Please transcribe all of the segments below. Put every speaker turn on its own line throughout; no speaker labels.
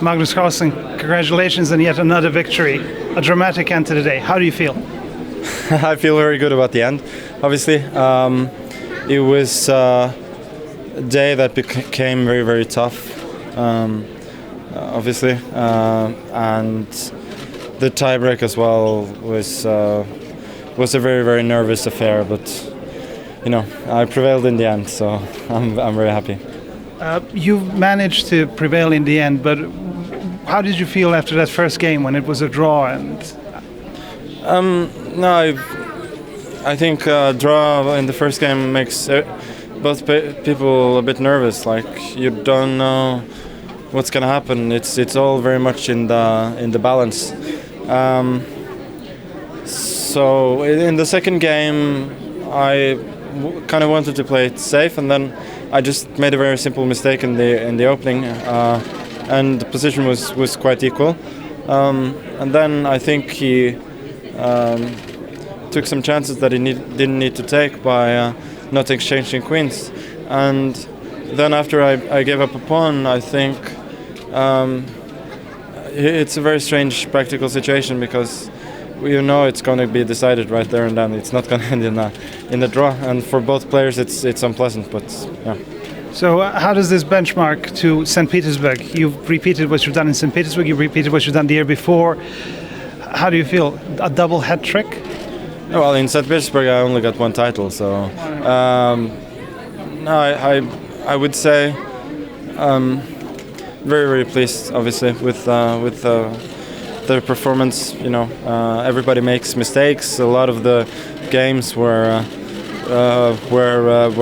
Magnus Carlsen, congratulations on yet another victory. A dramatic end to the day. How do you feel?
I feel very good about the end, obviously. It was a day that became very, very tough, obviously. And the tiebreak as well was a very, very nervous affair, but I prevailed in the end, so I'm very happy.
You managed to prevail in the end, but how did you feel after that first game when it was a draw?
No, I think a draw in the first game makes both people a bit nervous. Like, you don't know what's gonna happen. It's all very much in the balance. So in the second game, I kind of wanted to play it safe, and then I just made a very simple mistake in the opening, and the position was quite equal. And then I think he took some chances that he didn't need to take by not exchanging queens. And then after I gave up a pawn, I think it's a very strange practical situation, because it's going to be decided right there and then. It's not going to end in the draw, and for both players it's unpleasant. But yeah.
So how does this benchmark to St. Petersburg? You've repeated what you've done in St. Petersburg. You've repeated what you've done the year before. How do you feel? A double hat trick?
Well, in St. Petersburg I only got one title, so no, I would say very, very pleased, obviously, with their performance. Everybody makes mistakes. A lot of the games were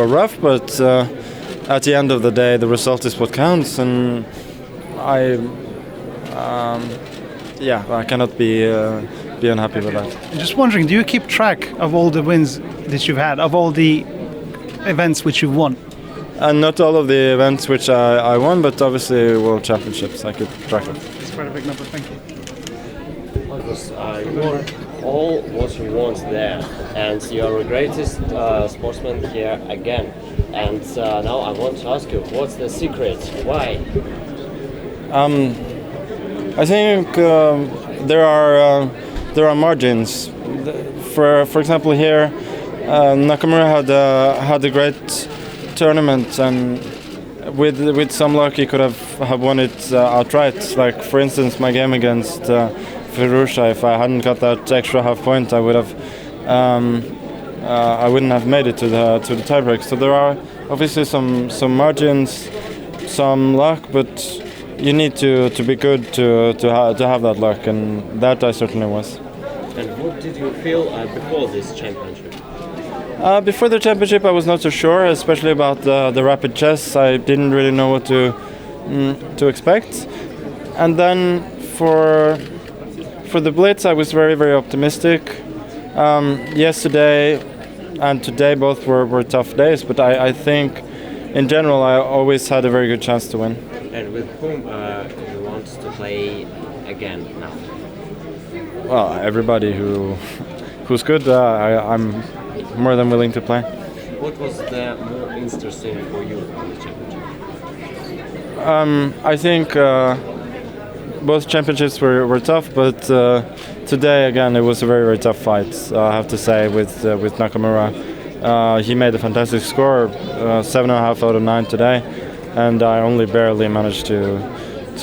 rough, but at the end of the day, the result is what counts, and I cannot be unhappy with that.
I'm just wondering, do you keep track of all the wins that you've had, of all the events which you've won?
And not all of the events which I won, but obviously World Championships I keep track of.
It's quite a big number, thank you.
Magnus, you won all what you want there, and you're the greatest sportsman here again. And now I want to ask you, what's the secret? Why?
I think there are margins. For example, here Nakamura had a great tournament, and with some luck he could have won it outright. Like, for instance, my game against Firusha, if I hadn't got that extra half point, I wouldn't have made it to the tiebreak. So there are obviously some margins, some luck, but you need to be good to have that luck, and that I certainly was.
And what did you feel before this championship?
Before the championship, I was not so sure, especially about the rapid chess. I didn't really know what to expect, and then for the Blitz, I was very, very optimistic. Yesterday and today both were tough days, but I think in general I always had a very good chance to win.
And with whom you want to play again now?
Well, everybody who's good, I'm more than willing to play.
What was the more interesting for you on the championship?
I think both championships were tough, but today again it was a very, very tough fight. I have to say, with Nakamura. He made a fantastic score, 7.5 out of 9 today, and I only barely managed to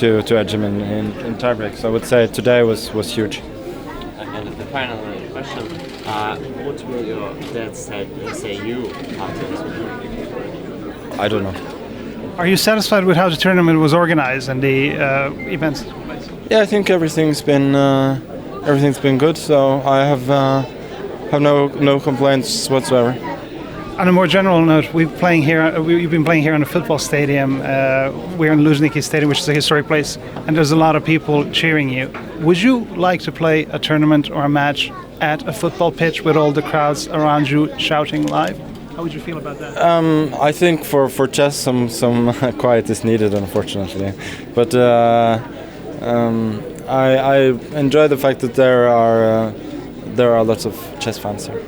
edge him in tiebreak. So I would say today was huge.
And the final question: what will your dad say you after this one?
I don't know.
Are you satisfied with how the tournament was organized and the events?
Yeah, I think everything's been good. So I have no complaints whatsoever.
On a more general note, you've been playing here in a football stadium. We're in Luzhniki Stadium, which is a historic place, and there's a lot of people cheering you. Would you like to play a tournament or a match at a football pitch with all the crowds around you shouting live? How would you feel about that?
I think for chess some quiet is needed, unfortunately. But I enjoy the fact that there are lots of chess fans here.